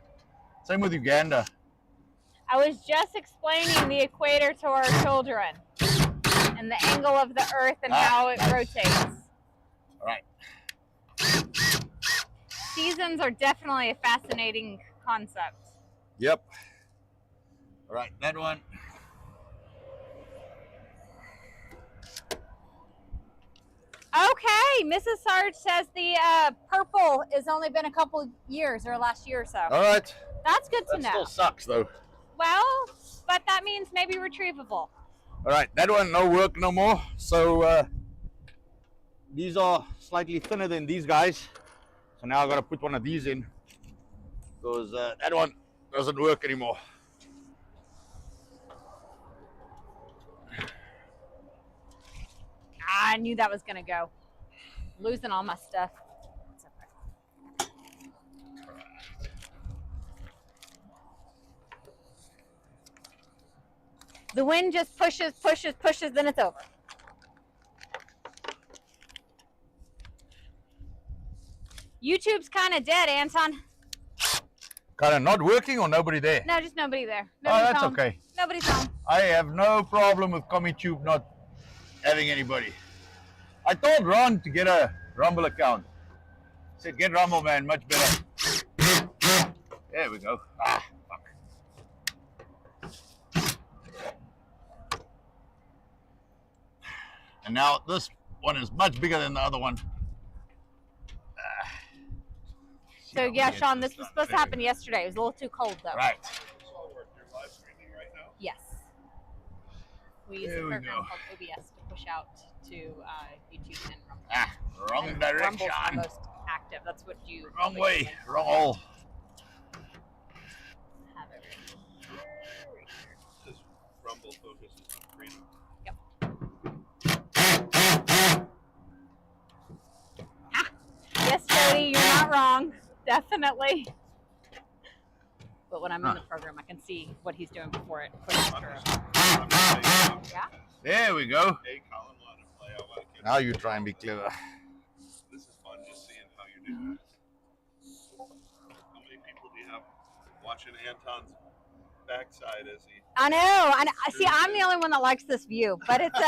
Same with Uganda. I was just explaining the equator to our children and the angle of the earth and how it rotates. All right. Seasons are definitely a fascinating concept. Yep. All right, that one. Okay, Mrs. Sarge says the purple has only been a couple years or last year or so. All right. That's good to That know. still sucks, though. Well, but that means maybe retrievable. All right, that one, no work no more. So these are slightly thinner than these guys. So now I got to put one of these in because that one doesn't work anymore. I knew that was gonna go. Losing all my stuff. It's okay. The wind just pushes, pushes, pushes, then it's over. YouTube's kind of dead, Anton. Kind of not working or nobody there? No, just nobody there. Oh, Nobody's that's home. okay. Nobody's home. I have no problem with CommiTube not having anybody. I told Ron to get a Rumble account. I said, get Rumble, man, much better. There we go. Ah, fuck. And now this one is much bigger than the other one. So yeah, Sean, this was supposed to happen yesterday. It was a little too cold though. Right. You're live streaming right now? Yes. We use a program called OBS to push out to YouTube and Rumble. Ah, wrong And direction. Rumble's the most active. That's what you. Wrong way. Wrong hole. Have everything here. This Rumble focuses on freedom. Yes, Jody, you're not wrong. Definitely. But when I'm in the program, I can see what he's doing before it pushes through. Yeah. There we go. Hey, Colin, want to play? I want to get Now you try and be clever. This is fun, just seeing how you do that. How many people do you have watching Anton's backside as he? I know. See, I'm the only one that likes this view, but it's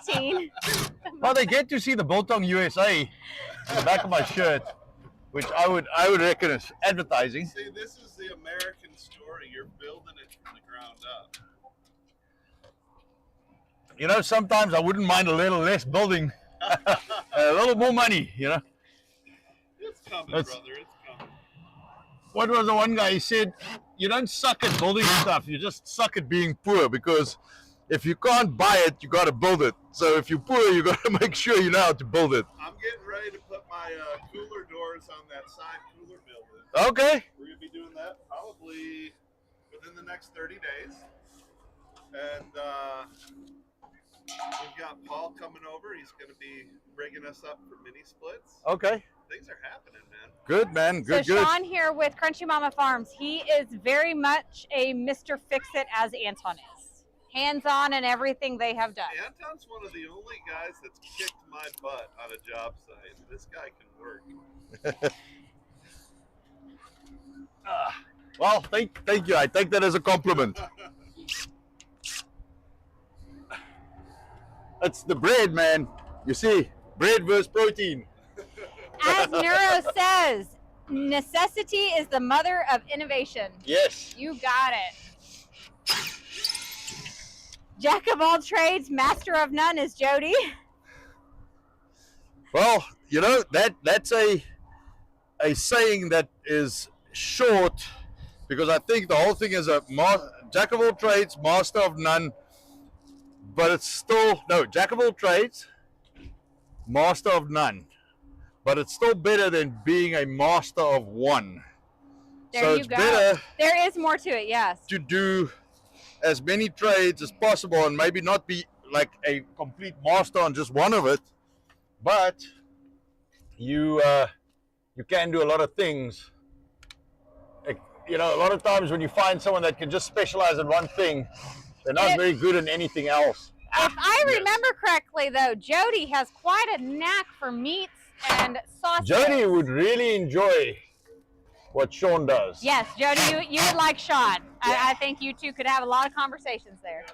15. Well, they get to see the Biltong USA in the back of my shirt, which I would reckon is advertising. See, this is the American story. You're building it from the ground up. You know, sometimes I wouldn't mind a little less building, a little more money, you know. It's coming, That's- brother. It's coming. What was the one guy, he said, you don't suck at building stuff, you just suck at being poor, because if you can't buy it, you got to build it. So if you're poor, you got to make sure you know how to build it. I'm getting ready to put my cooler doors on that side cooler building. Okay. We're going to be doing that probably within the next 30 days. And we've got Paul coming over. He's going to be rigging us up for mini splits. Okay. Things are happening, man. Good, man. Good, So good. Sean here with Crunchy Mama Farms. He is very much a Mr. Fix-It as Anton is. Hands-on in everything they have done. Anton's one of the only guys that's kicked my butt on a job site. This guy can work. Well, thank you. I take that as a compliment. It's the bread, man. You see, bread versus protein. As Neuro says, necessity is the mother of innovation. Yes. You got it. Jack of all trades, master of none is Jody. Well, you know, that's a saying that is short, because I think the whole thing is a jack of all trades, master of none, but it's still, no, jack of all trades, master of none, but it's still better than being a master of one. There so you it's go. better There is more to it, yes. to do as many trades as possible and maybe not be like a complete master on just one of it, but you can do a lot of things. Like, you know, a lot of times when you find someone that can just specialize in one thing, they're not very good in anything else. If I remember correctly, though, Jody has quite a knack for meats and sausages. Jody would really enjoy what Sean does. Yes, Jody, you would like Sean. I think you two could have a lot of conversations there.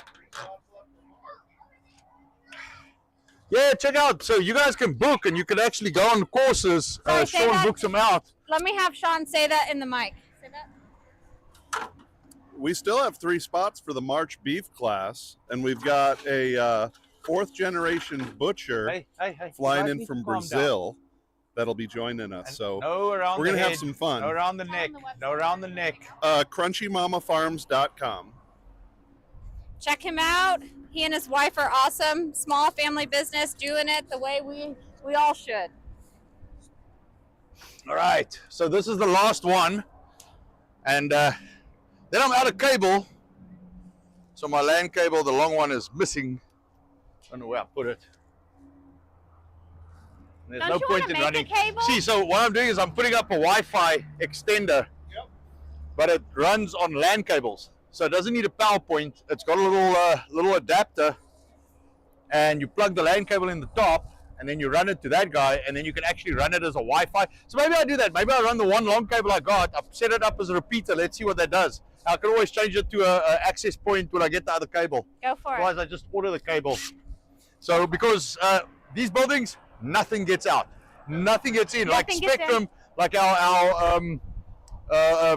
Yeah, check out. So you guys can book and you can actually go on courses. Sorry, say Sean that. books them out. Let me have Sean say that in the mic. Say that. We still have 3 spots for the March beef class, and we've got a 4th generation butcher Hey. flying You guys in need from to calm Brazil that'll be joining us. down. So No around we're the going to have head, some fun. No around the neck. No around the neck. CrunchyMamaFarms.com. Check him out. He and his wife are awesome. Small family business, doing it the way we all should. All right. So this is the last one. And Then I'm out of cable. So my LAN cable, the long one, is missing. I don't know where I put it. There's Don't no you point in wanna make running. a cable? See, so what I'm doing is I'm putting up a Wi-Fi extender, Yep. but it runs on LAN cables. So it doesn't need a power point. It's got a little adapter, and you plug the LAN cable in the top, and then you run it to that guy, and then you can actually run it as a Wi-Fi. So maybe I do that. Maybe I run the one long cable I got. I've set it up as a repeater. Let's see what that does. I can always change it to a access point when I get the other cable. Go for it. Otherwise, I just order the cable. So because these buildings, nothing gets out. Nothing gets in. Nothing like gets Spectrum, in. like our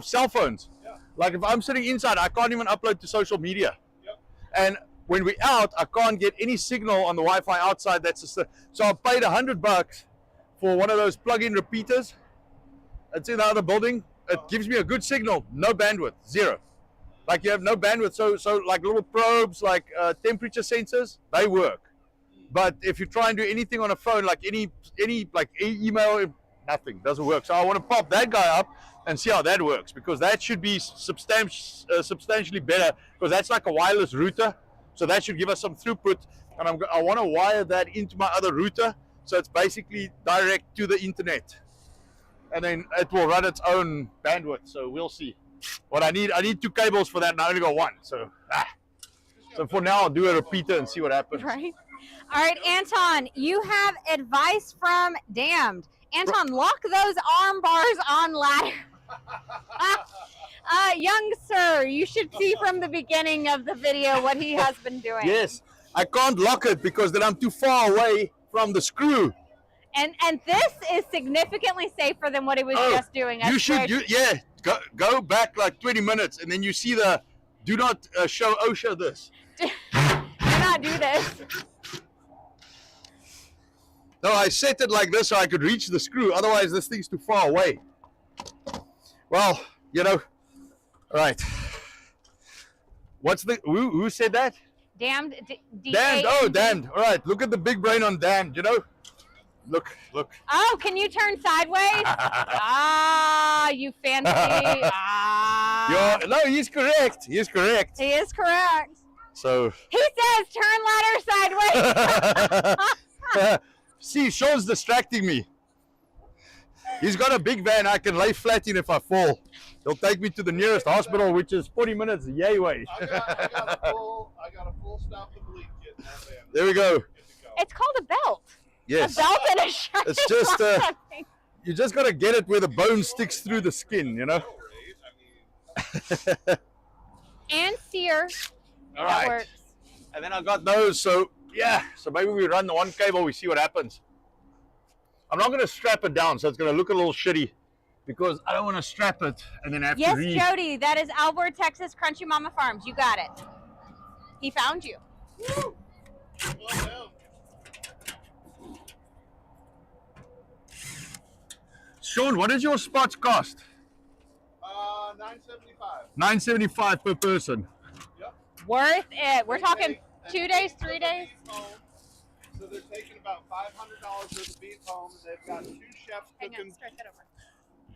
cell phones. Yeah. Like if I'm sitting inside, I can't even upload to social media. Yep. And when we're out, I can't get any signal on the Wi-Fi outside. So I paid $100 for one of those plug-in repeaters. It's in the other building. It gives me a good signal. No bandwidth, zero. Like you have no bandwidth. So like little probes, like temperature sensors, they work. But if you try and do anything on a phone, like any like email, nothing, doesn't work. So I want to pop that guy up and see how that works, because that should be substantially better, because that's like a wireless router. So that should give us some throughput. And I want to wire that into my other router, so it's basically direct to the internet. And then it will run its own bandwidth. So we'll see. What I need 2 cables for that, and I only got 1. So for now, I'll do a repeater and see what happens. Right. All right, Anton, you have advice from Damned. Anton, lock those arm bars on ladder. Young sir, you should see from the beginning of the video what he has been doing. Yes, I can't lock it because then I'm too far away from the screw. And this is significantly safer than what he was just doing. You should, go back like 20 minutes, and then you see the do not show OSHA this. Do not do this. No, I set it like this so I could reach the screw. Otherwise, this thing's too far away. Well, all right. Who said that? Damned. Damned. Oh, Damned. All right. Look at the big brain on Damned. Look. Oh, can you turn sideways? You fancy. No, he's correct. He's correct. He is correct. So. He says turn ladder sideways. See, Sean's distracting me. He's got a big van I can lay flat in if I fall. He'll take me to the nearest hospital, which is 40 minutes yay way. I got a full stop the bleed kit in that van. There we go. It's called a belt. Yes. A belt and a shirt. It's just you just gotta get it where the bone sticks through the skin, And sear. All That right. works. And then I got those, so maybe we run the one cable, we see what happens. I'm not gonna strap it down, so it's gonna look a little shitty, because I don't want to strap it and then have to Yes, read. Jody, that is Albert, Texas, Crunchy Mama Farms. You got it. He found you. Woo! Well down. Sean, what does your spots cost? $9.75. $9.75 per person. Yep. Worth it. We're talking And 2 they days, take 3 the days. beef home. So they're taking about $500 worth of beef home. They've got 2 chefs Hang cooking. on, stretch that over.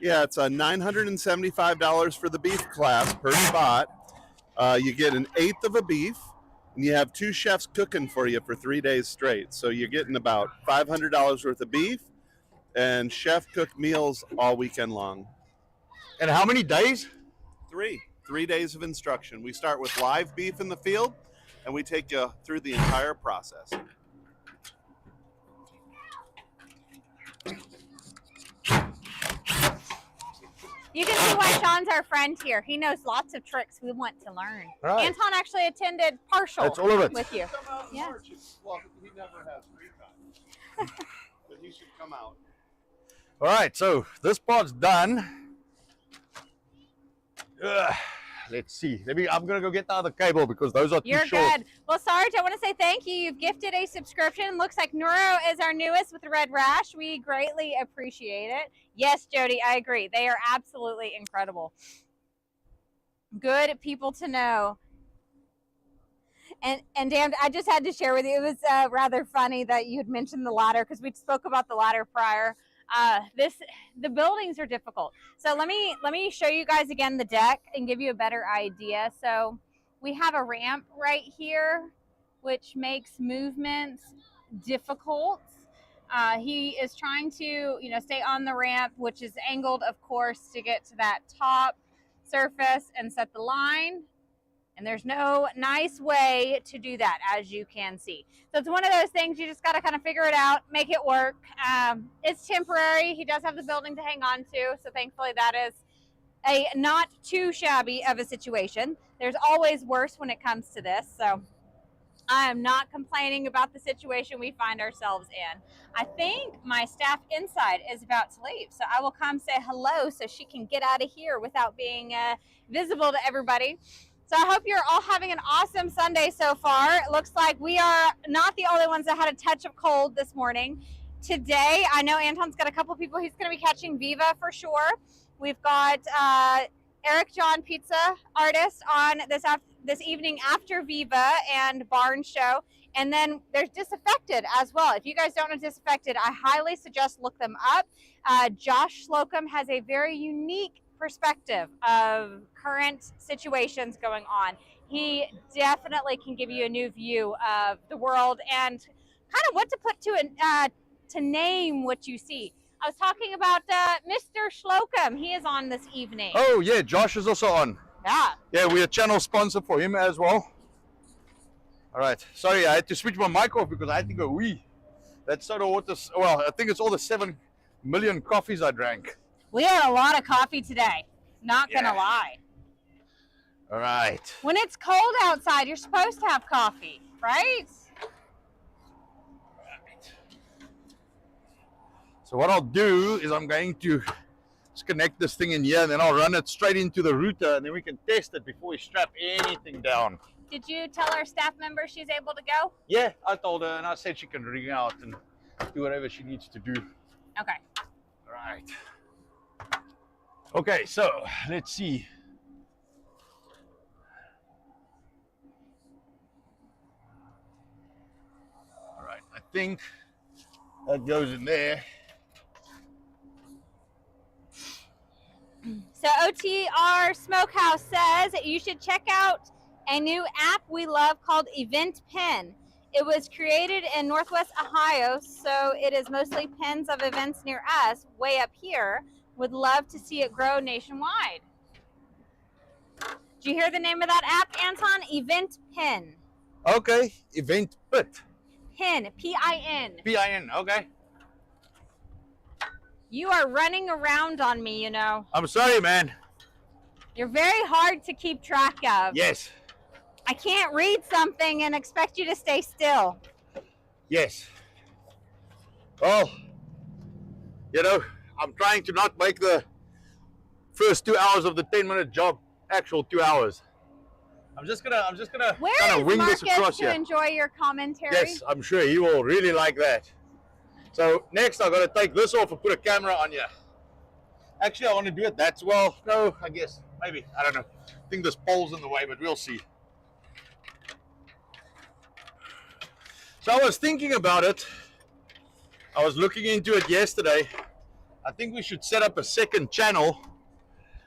Yeah, it's $975 for the beef class per spot. You get an eighth of a beef, and you have 2 chefs cooking for you for 3 days straight. So you're getting about $500 worth of beef and chef cooked meals all weekend long. And how many days? 3 days of instruction. We start with live beef in the field, and we take you through the entire process. You can see why Sean's our friend here. He knows lots of tricks we want to learn. Right. Anton actually attended partial That's all of it. with you. Come out in Yeah. March. Well, he never has free time. But he should come out. All right, so this part's done. Let's see. I'm gonna go get the other cable because those are too You're short. good. Well, Sarge, I want to say thank you. You've gifted a subscription. Looks like Neuro is our newest with the red rash. We greatly appreciate it. Yes, Jody, I agree. They are absolutely incredible. Good people to know. And damn, I just had to share with you. It was rather funny that you had mentioned the ladder because we spoke about the ladder prior. The buildings are difficult. So let me show you guys again the deck and give you a better idea. So we have a ramp right here, which makes movements difficult. He is trying to, stay on the ramp, which is angled, of course, to get to that top surface and set the line. And there's no nice way to do that, as you can see. So it's one of those things you just got to kind of figure it out, make it work. It's temporary. He does have the building to hang on to. So thankfully that is a not too shabby of a situation. There's always worse when it comes to this. So I am not complaining about the situation we find ourselves in. I think my staff inside is about to leave. So I will come say hello so she can get out of here without being visible to everybody. So I hope you're all having an awesome Sunday so far. It looks like we are not the only ones that had a touch of cold this morning. Today, I know Anton's got a couple people he's going to be catching Viva for sure. We've got Eric John Pizza Artist on this evening after Viva and Barn Show. And then there's Disaffected as well. If you guys don't know Disaffected, I highly suggest look them up. Josh Slocum has a very unique perspective of current situations going on. He definitely can give you a new view of the world and kind of what to put to name what you see. I was talking about Mr. Slocum. He is on this evening. Oh yeah, Josh is also on. Yeah. Yeah, we're a channel sponsor for him as well. All right. Sorry, I had to switch my mic off because I had to go wee. That's sort of what this. Well, I think it's all the 7 million coffees I drank. We had a lot of coffee today. Not gonna lie. All right. When it's cold outside, you're supposed to have coffee, right? So what I'll do is I'm going to just connect this thing in here, and then I'll run it straight into the router, and then we can test it before we strap anything down. Did you tell our staff member she's able to go? Yeah, I told her, and I said she can ring out and do whatever she needs to do. Okay. All right. Okay, so let's see. All right, I think that goes in there. So OTR Smokehouse says you should check out a new app we love called Event Pin. It was created in Northwest Ohio, so it is mostly pins of events near us, way up here. Would love to see it grow nationwide. Do you hear the name of that app, Anton? Event Pin. Okay, Event Pit. Pin, P-I-N. P-I-N, okay. You are running around on me, you know. I'm sorry, man. You're very hard to keep track of. Yes. I can't read something and expect you to stay still. Yes. Well, you know, I'm trying to not make the first 2 hours of the 10-minute job actual 2 hours. I'm just gonna kind of wing this across here. Where is Marcus to enjoy your commentary? Yes, I'm sure he will really like that. So next I've got to take this off and put a camera on you. Actually, I want to do it that well. No, I guess, maybe, I don't know. I think this pole's in the way, but we'll see. So I was thinking about it. I was looking into it yesterday. I think we should set up a second channel,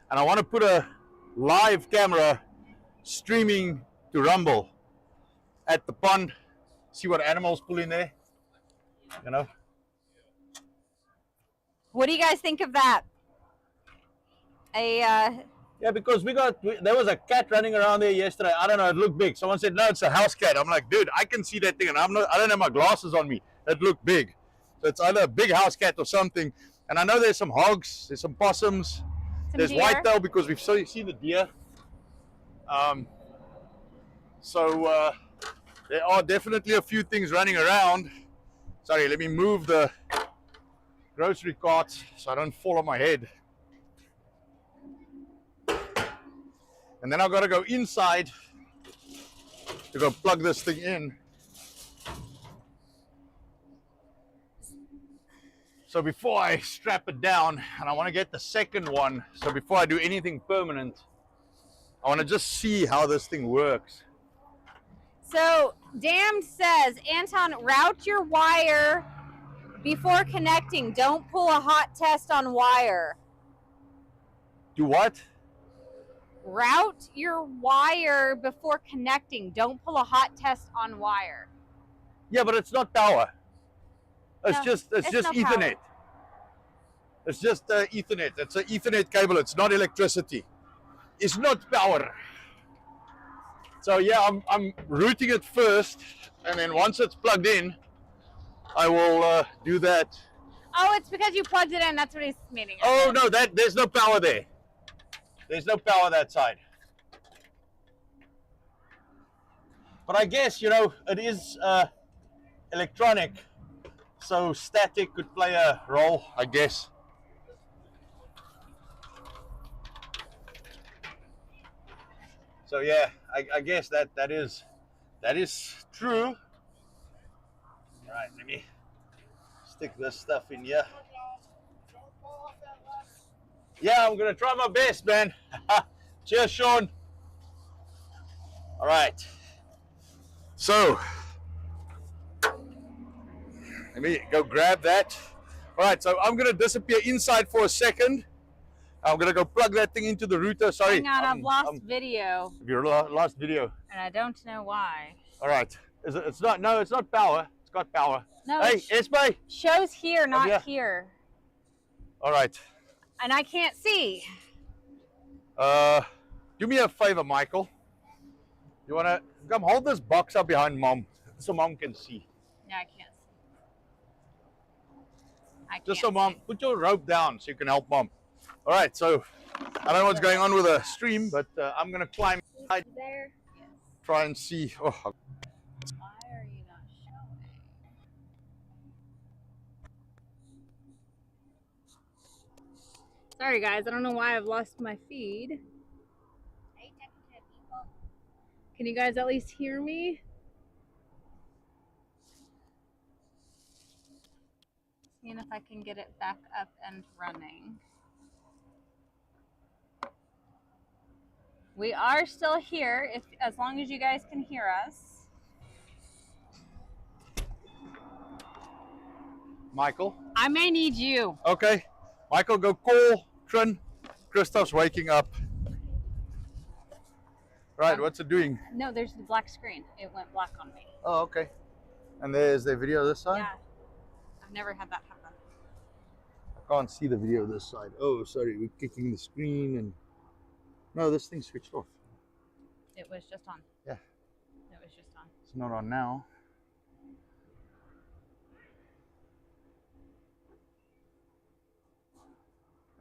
and I want to put a live camera streaming to Rumble at the pond. See what animals pull in there, you know. What do you guys think of that? Yeah, because there was a cat running around there yesterday. I don't know, it looked big. Someone said, no, it's a house cat. I'm like, dude, I can see that thing, and I don't have my glasses on me. That looked big. So it's either a big house cat or something. And I know there's some hogs, there's some possums, there's whitetail because we've seen the deer. So there are definitely a few things running around. Sorry, let me move the grocery cart so I don't fall on my head. And then I've got to go inside to go plug this thing in. So before I strap it down, and I want to get the second one, so before I do anything permanent, I want to just see how this thing works. So Damned says, Anton, route your wire Before connecting, don't pull a hot test on wire. Do what? Route your wire before connecting. Don't pull a hot test on wire. Yeah, but it's not power. It's No, just it's no Ethernet. power. It's just Ethernet. It's an Ethernet cable. It's not electricity. It's not power. So yeah, I'm routing it first, and then once it's plugged in, I will do that. Oh, it's because you plugged it in. That's what he's meaning. Oh no, there's no power there. There's no power that side. But I guess, you know, it is electronic, so static could play a role, I guess. So yeah, I guess that is true. All right, let me stick this stuff in here. Yeah, I'm gonna try my best, man. Cheers, Sean. All right. So let me go grab that. All right, so I'm gonna disappear inside for a second. I'm gonna go plug that thing into the router. Sorry. Hang on, I've lost video. Your last video. And I don't know why. All right. It's not. No, it's not power. It's got power. No, Hey, Esme. shows here, not yeah. here. All right. And I can't see. Do me a favor, Michael. You wanna come hold this box up behind Mom, so Mom can see. Yeah, I can't see. Just so Mom, put your rope down so you can help Mom. All right. So I don't know what's going on with the stream, but I'm gonna climb inside, There. Yes. try and see. Oh, Why are you not showing? Sorry guys, I don't know why I've lost my feed. Can you guys at least hear me? Seeing if I can get it back up and running. We are still here, as long as you guys can hear us. Michael. I may need you. Okay. Michael, go call Trin. Christoph's waking up. Right, what's it doing? No, there's the black screen. It went black on me. Oh, okay. And there's the video this side? Yeah. I've never had that happen. I can't see the video this side. Oh, sorry, we're kicking the screen and... No, this thing switched off. It was just on. Yeah. It was just on. It's not on now.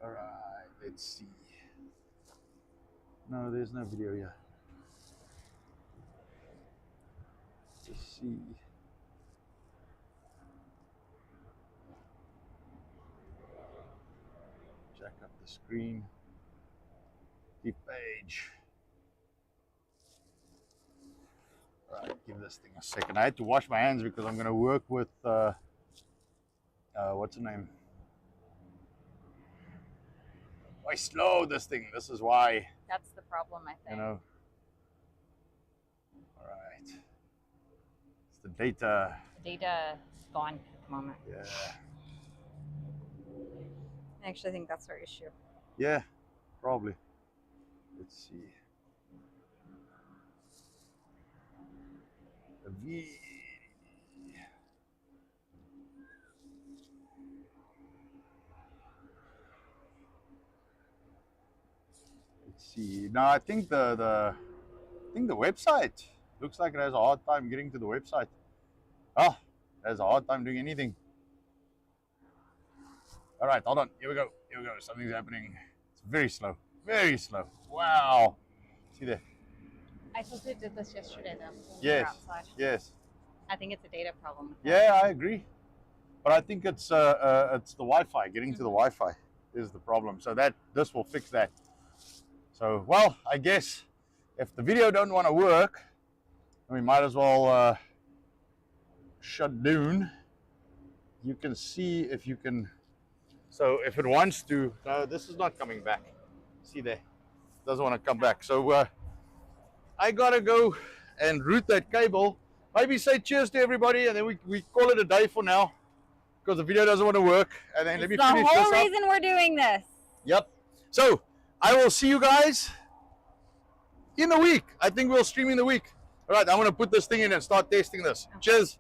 All right, let's see. No, there's no video here. Let's see. Jack up the screen. The page. All right, give this thing a second. I had to wash my hands because I'm going to work with what's her name? Why slow this thing? This is why. That's the problem, I think. You know. All right. It's the data. The data is gone at the moment. Yeah. I actually think that's our issue. Yeah, probably. Let's see. A V. Let's see. Now I think the website looks like it has a hard time getting to the website. Oh, it has a hard time doing anything. All right, hold on. Here we go. Here we go. Something's happening. It's very slow. Very slow. Wow. See there? I supposed did this yesterday though. When Yes. we were outside. Yes. I think it's a data problem. Yeah, I agree. But I think it's the Wi-Fi. Getting to the Wi-Fi is the problem. So this will fix that. So, well, I guess if the video don't want to work, we might as well shut down. You can see if you can. So if it wants to, no, this is not coming back. See there, doesn't want to come back. So I gotta go and route that cable. Maybe say cheers to everybody, and then we call it a day for now. because the video doesn't want to work. And then let me the finish this whole up. reason we're doing this. Yep. So I will see you guys in the week. I think we'll stream in the week. All right, I'm going to put this thing in and start testing this. Cheers.